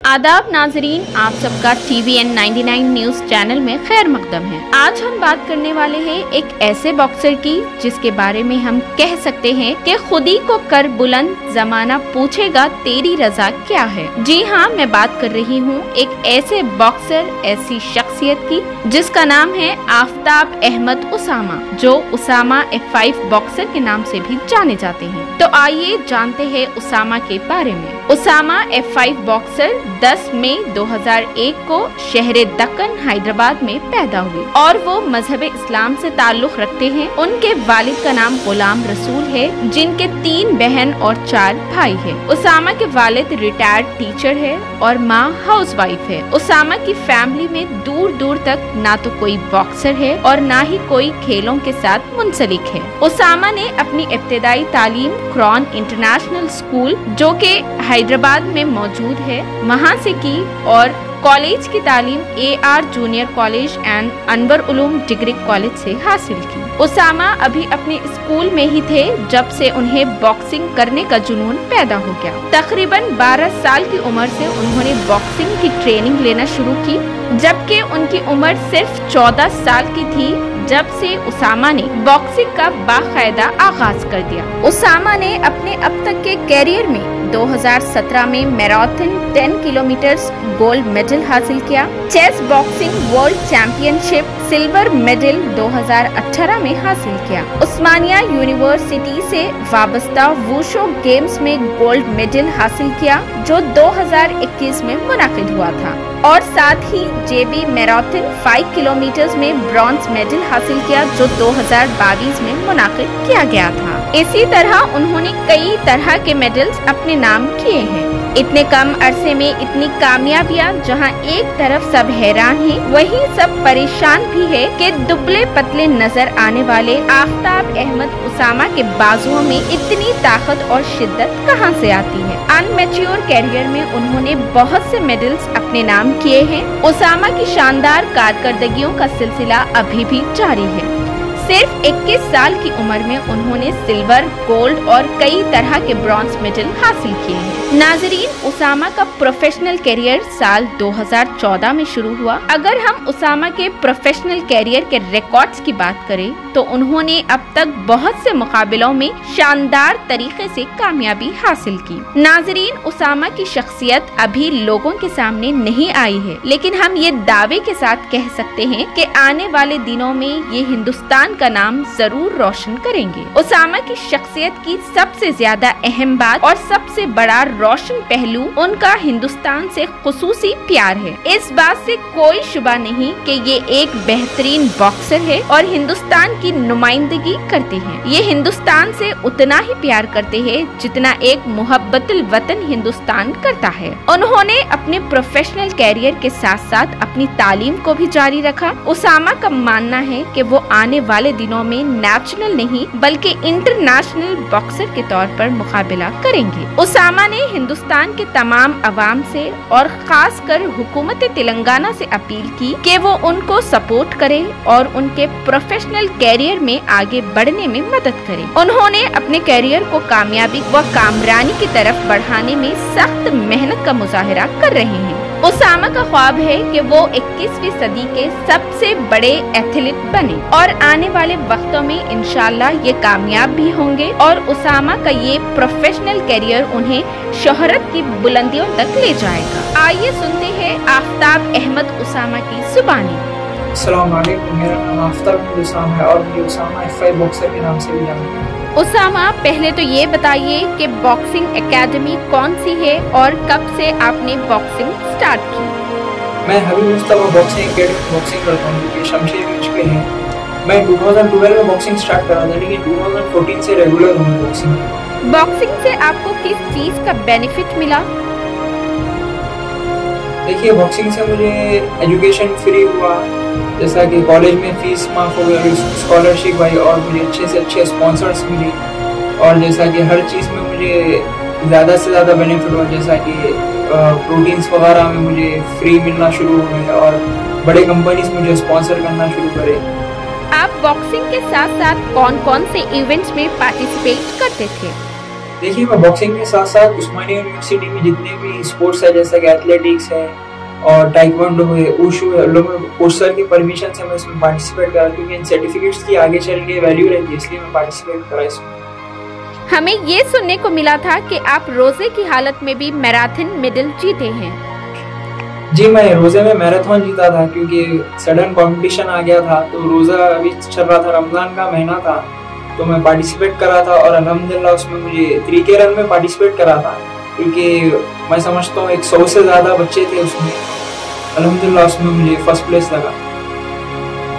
आदाब नाजरीन, आप सबका TVN 99 न्यूज चैनल में खैर मकदम है। आज हम बात करने वाले हैं एक ऐसे बॉक्सर की जिसके बारे में हम कह सकते हैं कि खुदी को कर बुलंद जमाना पूछेगा तेरी रजा क्या है। जी हाँ, मैं बात कर रही हूँ एक ऐसे बॉक्सर, ऐसी शख्सियत की जिसका नाम है आफ्ताब अहमद उसामा, जो उसामा F5 बॉक्सर के नाम से भी जाने जाते हैं। तो आइए जानते हैं उसामा के बारे में। उसामा F5 बॉक्सर 10 मई 2001 को शहर दक्कन हैदराबाद में पैदा हुए और वो मजहब इस्लाम से ताल्लुक रखते हैं। उनके वालिद का नाम गुलाम रसूल है, जिनके 3 बहन और 4 भाई है। उसामा के वालिद रिटायर्ड टीचर है और माँ हाउसवाइफ है। उसामा की फैमिली में दूर दूर तक ना तो कोई बॉक्सर है और ना ही कोई खेलों के साथ मुंसलिक है। उसामा ने अपनी इब्तिदाई तालीम क्रॉन इंटरनेशनल स्कूल, जो के हैदराबाद में मौजूद है, वहाँ से की और कॉलेज की तालीम AR junior college and Anwar Uloom degree college से हासिल की। उसामा अभी अपने स्कूल में ही थे जब से उन्हें बॉक्सिंग करने का जुनून पैदा हो गया। तकरीबन 12 साल की उम्र से उन्होंने बॉक्सिंग की ट्रेनिंग लेना शुरू की, जबकि उनकी उम्र सिर्फ 14 साल की थी जब से उसामा ने बॉक्सिंग का बाकायदा आगाज कर दिया। उसामा ने अपने अब तक के कैरियर में 2017 में मैराथन 10 किलोमीटर गोल्ड मेडल हासिल किया। Chess boxing world championship silver medal 2018 में हासिल किया। उस्मानिया यूनिवर्सिटी से वाबस्ता वुशो गेम्स में गोल्ड मेडल हासिल किया, जो 2021 में मुनाकिद हुआ था, और साथ ही JB मैराथन 5 किलोमीटर में ब्रॉन्ज मेडल हासिल किया, जो 2022 में मुनाकिद किया गया था। इसी तरह उन्होंने कई तरह के मेडल्स अपने नाम किए हैं। इतने कम अरसे में इतनी कामयाबियां, जहां एक तरफ सब हैरान हैं, वहीं सब परेशान भी है कि दुबले पतले नजर आने वाले आफ्ताब अहमद उसामा के बाजुओं में इतनी ताकत और शिद्दत कहां से आती है। अनमेच्योर कैरियर में उन्होंने बहुत से मेडल्स अपने नाम किए हैं। उसामा की शानदार कारकर्दगियों का सिलसिला अभी भी जारी है। सिर्फ 21 साल की उम्र में उन्होंने सिल्वर, गोल्ड और कई तरह के ब्रॉन्ज मेडल हासिल किए हैं। नाजरीन, उसामा का प्रोफेशनल कैरियर साल 2014 में शुरू हुआ। अगर हम उसामा के प्रोफेशनल कैरियर के रिकॉर्ड्स की बात करें तो उन्होंने अब तक बहुत से मुकाबलों में शानदार तरीके से कामयाबी हासिल की। नाजरीन, उसामा की शख्सियत अभी लोगों के सामने नहीं आई है, लेकिन हम ये दावे के साथ कह सकते हैं कि आने वाले दिनों में ये हिंदुस्तान का नाम जरूर रोशन करेंगे। उसामा की शख्सियत की सबसे ज्यादा अहम बात और सबसे बड़ा रोशन पहलू उनका हिंदुस्तान से खुसूसी प्यार है। इस बात से कोई शुबा नहीं कि ये एक बेहतरीन बॉक्सर है और हिंदुस्तान की नुमाइंदगी करते हैं। ये हिंदुस्तान से उतना ही प्यार करते हैं जितना एक मुहब्बतुल वतन हिंदुस्तान करता है। उन्होंने अपने प्रोफेशनल कैरियर के साथ साथ अपनी तालीम को भी जारी रखा। उसामा का मानना है कि वो आने वाले दिनों में नेशनल नहीं बल्कि इंटरनेशनल बॉक्सर के तौर पर मुकाबला करेंगे। उसामा ने हिंदुस्तान के तमाम अवाम से और खास कर हुकूमत तेलंगाना से अपील की कि वो उनको सपोर्ट करे और उनके प्रोफेशनल कैरियर में आगे बढ़ने में मदद करे। उन्होंने अपने कैरियर को कामयाबी व कामरानी की तरफ बढ़ाने में सख्त मेहनत का मुजाहिरा कर रहे हैं। उसामा का ख्वाब है कि वो 21वीं सदी के सबसे बड़े एथलीट बने और आने वाले वक्तों में इंशाल्लाह ये कामयाब भी होंगे और उसामा का ये प्रोफेशनल कैरियर उन्हें शोहरत की बुलंदियों तक ले जाएगा। आइए सुनते हैं आफ्ताब अहमद उसामा की जुबानी। अस्सलाम वालेकुम, मेरा नाम आफ्ताब उसामा है और मुझे उसामा F5 बॉक्सर के नाम से भी जाना जाता है। उसामा, पहले तो ये बताइए कि बॉक्सिंग एकेडमी कौन सी है और कब से आपने बॉक्सिंग स्टार्ट की? मैं हबीब मुस्तफा बॉक्सिंग एकेडमी बॉक्सिंग करता हूँ, जो कि शमशेरगंज पे है। मैं 2012 में बॉक्सिंग स्टार्ट करा था, लेकिन 2014 से रेगुलर हूँ बॉक्सिंग। बॉक्सिंग से आपको किस चीज का बेनिफिट मिला? देखिए, बॉक्सिंग से मुझे एजुकेशन फ्री हुआ, जैसा कि कॉलेज में फीस माफ हो गई, स्कॉलरशिप आई और मुझे अच्छे से अच्छे स्पॉन्सर्स मिले, और जैसा कि हर चीज़ में मुझे ज़्यादा से ज़्यादा बेनिफिट हुआ, जैसा कि प्रोटीन्स वगैरह में मुझे फ्री मिलना शुरू हो गए और बड़े कंपनीज मुझे स्पॉन्सर करना शुरू करे। आप बॉक्सिंग के साथ साथ कौन कौन से इवेंट्स में पार्टिसिपेट करते थे? देखिए, मैं बॉक्सिंग के साथ साथ उस्मानिया यूनिवर्सिटी में जितने भी स्पोर्ट्स है, जैसे कि एथलेटिक्स है और टाइक्वांडो है, ऊशू है, लोग कोच सर की परमिशन से मैं इसमें पार्टिसिपेट करा, क्योंकि इन सर्टिफिकेट्स की आगे चल के वैल्यू रहती है, इसलिए मैं पार्टिसिपेट करा इसमें। हमें ये सुनने को मिला था कि आप रोजे की हालत में भी मैराथन मेडल जीते हैं। जी, मैं रोजे में मैराथन जीता था, क्योंकि सडन कंपटीशन आ गया था, तो रोजा अभी चल रहा था, रमजान का महीना था, तो मैं पार्टिसिपेट करा था और अल्हम्दुलिल्लाह उसमें मुझे 3 के रन में पार्टिसिपेट करा था, क्योंकि मैं समझता हूँ 100 से ज़्यादा बच्चे थे उसमें। अल्हम्दुलिल्लाह उसमें मुझे फर्स्ट प्लेस लगा।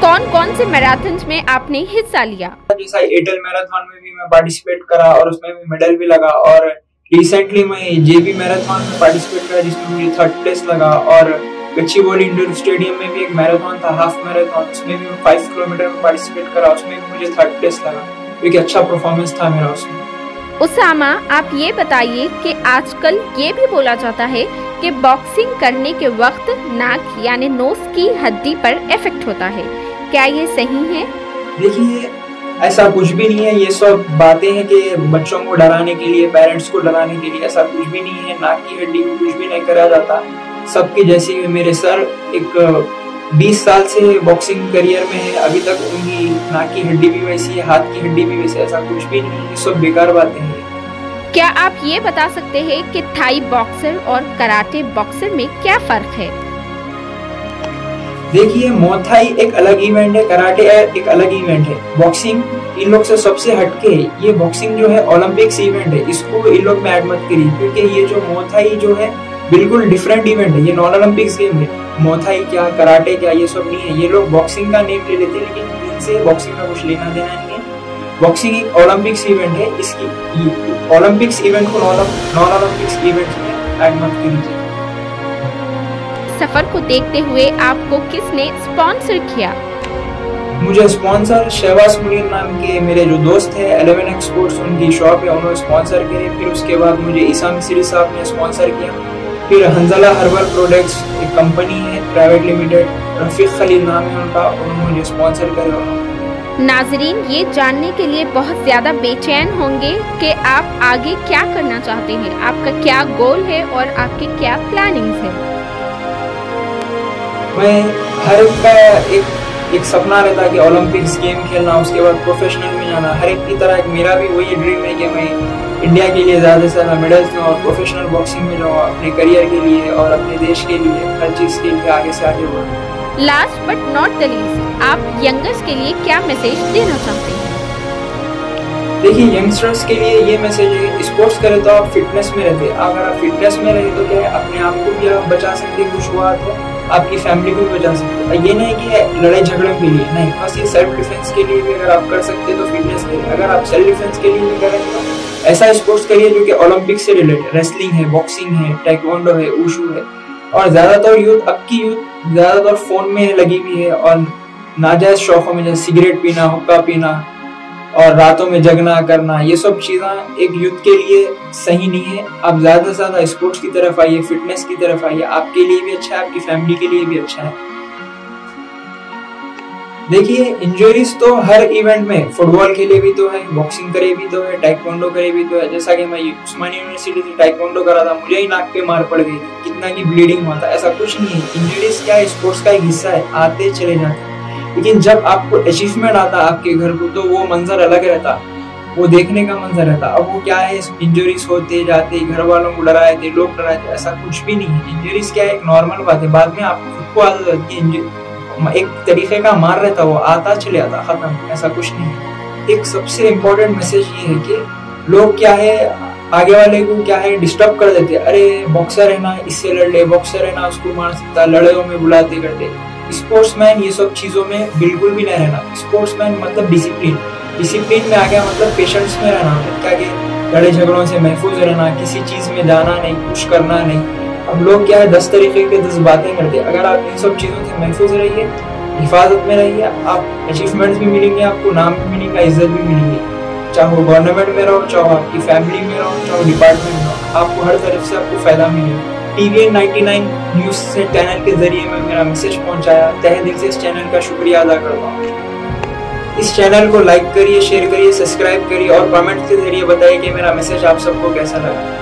कौन कौन से मैराथन में आपने हिस्सा लिया? जैसा एयरटेल मैराथन में भी मैं पार्टिसिपेट करा और उसमें भी मेडल भी लगा, और रिसेंटली मैं जेबी मैराथन में पार्टिसिपेट करा जिसमें मुझे 3rd प्लेस लगा, और गच्चीबौली इंडोर स्टेडियम में भी एक मैराथन था, हाफ मैराथन, उसमें भी मैं 5 किलोमीटर में पार्टिसिपेट करा, उसमें भी मुझे 3rd प्लेस लगा, क्योंकि अच्छा परफॉर्मेंस था मेरा उसमें। उसामा, आप ये बताइए कि आजकल ये भी बोला जाता है कि बॉक्सिंग करने के वक्त नाक यानी नोज की हड्डी पर इफेक्ट होता है, क्या ये सही है? देखिए, ऐसा कुछ भी नहीं है, ये सब बातें हैं कि बच्चों को डराने के लिए, पेरेंट्स को डराने के लिए, ऐसा कुछ भी नहीं है। नाक की हड्डी को कुछ भी नहीं करा जाता, सबके जैसे मेरे सर एक 20 साल से बॉक्सिंग करियर में है, अभी तक उनकी नाक की हड्डी भी वैसी है, हाथ की हड्डी भी वैसी है, ऐसा कुछ भी नहीं है, ये सब बेकार बातें हैं। क्या आप ये बता सकते हैं कि थाई बॉक्सर और कराटे बॉक्सर में क्या फर्क है? देखिए, मोथाई एक अलग इवेंट है, कराटे एक अलग इवेंट है, बॉक्सिंग इन लोग से सबसे हटके है। ये बॉक्सिंग जो है ओलंपिक्स इवेंट है, इसको इन लोग में ऐड मत करिए, क्योंकि ये जो मोथाई जो है बिल्कुल डिफरेंट इवेंट है, ये नॉन ओलंपिक्स गेम है। मोथाई क्या, कराटे क्या, ये सब नहीं है, ये लोग बॉक्सिंग का नेम ले लेते हैं, लेकिन इनसे बॉक्सिंग का कुछ लेना देना नहीं है। बॉक्सिंग एक ओलंपिक्स इवेंट है, इसकी ओलंपिक्स इवेंट को नॉन ओलंपिक्स इवेंट में ऐड मत कीजिए। सफर को देखते हुए आपको किसने स्पॉन्सर किया? मुझे स्पॉन्सर शहबाज मुनीर नाम के मेरे जो दोस्त है 11 एक्सपोर्ट्स, उनकी शॉप है, उन्होंने स्पॉन्सर करे। फिर उसके बाद मुझे ईसा मिस्री साहब ने स्पॉन्सर किया। फिर हंजला हर्बल प्रोडक्ट्स एक कंपनी है प्राइवेट लिमिटेड, रफीक खलील नाम है उनका, उन्होंने मुझे स्पॉन्सर करे। नाजरीन, ये जानने के लिए बहुत ज्यादा बेचैन होंगे कि आप आगे क्या करना चाहते हैं, आपका क्या गोल है और आपके क्या प्लानिंग्स है। मैं हर का एक सपना रहता है कि ओलंपिक्स गेम खेलना, उसके बाद प्रोफेशनल में जाना। हर एक की तरह मेरा भी वही ड्रीम है कि मैं इंडिया के लिए ज़्यादा से ज़्यादा मेडल्स लूँ और प्रोफेशनल बॉक्सिंग में जाऊँ, अपने करियर के लिए और अपने देश के लिए, हर चीज़ के लिए आगे से आगे बढ़ूँ। Last but not the least, आप यंगर्स के लिए क्या मैसेज देना चाहते हैं? देखिए, यंगस्टर्स के लिए ये मैसेज है, स्पोर्ट्स करें तो आप फिटनेस में रहते, अगर आप फिटनेस में रहे तो क्या है, अपने आप को भी आप बचा सकते, कुछ हुआ तो आपकी फैमिली को भी बचा सकते। ये नहीं कि लड़ाई झगड़ों के लिए नहीं, बस ये सेल्फ डिफेंस के लिए भी अगर आप कर सकते तो फिटनेस के लिए, अगर आप सेल्फ डिफेंस के लिए भी करें तो ऐसा स्पोर्ट्स करिए जो कि ओलंपिक से रिलेटेड, रेसलिंग है, बॉक्सिंग है, टाइक्वांडो है, ऊशू है। और ज्यादातर यूथ, अब की यूथ ज्यादातर फोन में लगी हुई है और नाजायज शौकों में, जैसे सिगरेट पीना, हुक्का पीना और रातों में जगना करना, ये सब चीजें एक यूथ के लिए सही नहीं है। आप ज्यादा से ज्यादा स्पोर्ट्स की तरफ आइए, फिटनेस की तरफ आइए, आपके लिए भी अच्छा है, आपकी फैमिली के लिए भी अच्छा है। देखिए, इंजरीज तो हर इवेंट में, फुटबॉल खेले भी तो है, बॉक्सिंग करे भी तो है, टाइक्वांडो करे भी तो है। जैसा कि मैं उस्मानिया यूनिवर्सिटी से टाइक्वांडो करा था, मुझे ही नाक पे मार पड़ गई थी, कितना की ब्लीडिंग हुआ था। ऐसा कुछ नहीं है, इंजरीज क्या है, स्पोर्ट्स का एक हिस्सा है, आते चले जाते। लेकिन जब आपको अचीवमेंट आता आपके घर को, तो वो मंजर अलग रहता, वो देखने का मंजर रहता। अब वो क्या है, इंजरीज होते जाते, घर वालों को डराए थे, लोग डराए थे, ऐसा कुछ भी नहीं है। इंजरीज क्या है, एक नॉर्मल बात है, बाद में आपको खुद को आदत होती है, एक तरीके का मार रहता, वो आता चले आता, खत्म, ऐसा कुछ नहीं है। एक सबसे इम्पोर्टेंट मैसेज ये है कि लोग क्या है, आगे वाले को क्या है, डिस्टर्ब कर देते, अरे बॉक्सर है ना, इससे लड़ ले, बॉक्सर है ना, उसको मार सकता, लड़ाइयों में बुलाते करते। स्पोर्ट्समैन ये सब चीजों में बिल्कुल भी नहीं रहना। स्पोर्ट्समैन मतलब डिसिप्लिन, डिसिप्लिन में आ गया मतलब पेशेंस में रहना, मतलब क्या कि लड़ाई झगड़ों से महफूज रहना, किसी चीज में जाना नहीं, कुछ करना नहीं। अब लोग क्या है, 10 तरीके के 10 बातें करते। अगर आप इन सब चीजों से महफूज रहिए, हिफाजत में रहिए, आप अचीवमेंट्स भी मिलेंगे, आपको नाम भी मिलेगा, इज्जत भी मिलेगी। चाहे वो गवर्नमेंट में रहो, चाहे आपकी फैमिली में रहो, चाहे डिपार्टमेंट में रहो, आपको हर तरफ से आपको फायदा मिलेगा। TVN 99 न्यूज से चैनल के जरिए मैं मेरा मैसेज पहुंचाया, तहे दिल से इस चैनल का शुक्रिया अदा करता हूँ। इस चैनल को लाइक करिए, शेयर करिए, सब्सक्राइब करिए और कमेंट के जरिए बताइए कि मेरा मैसेज आप सबको कैसा लगा।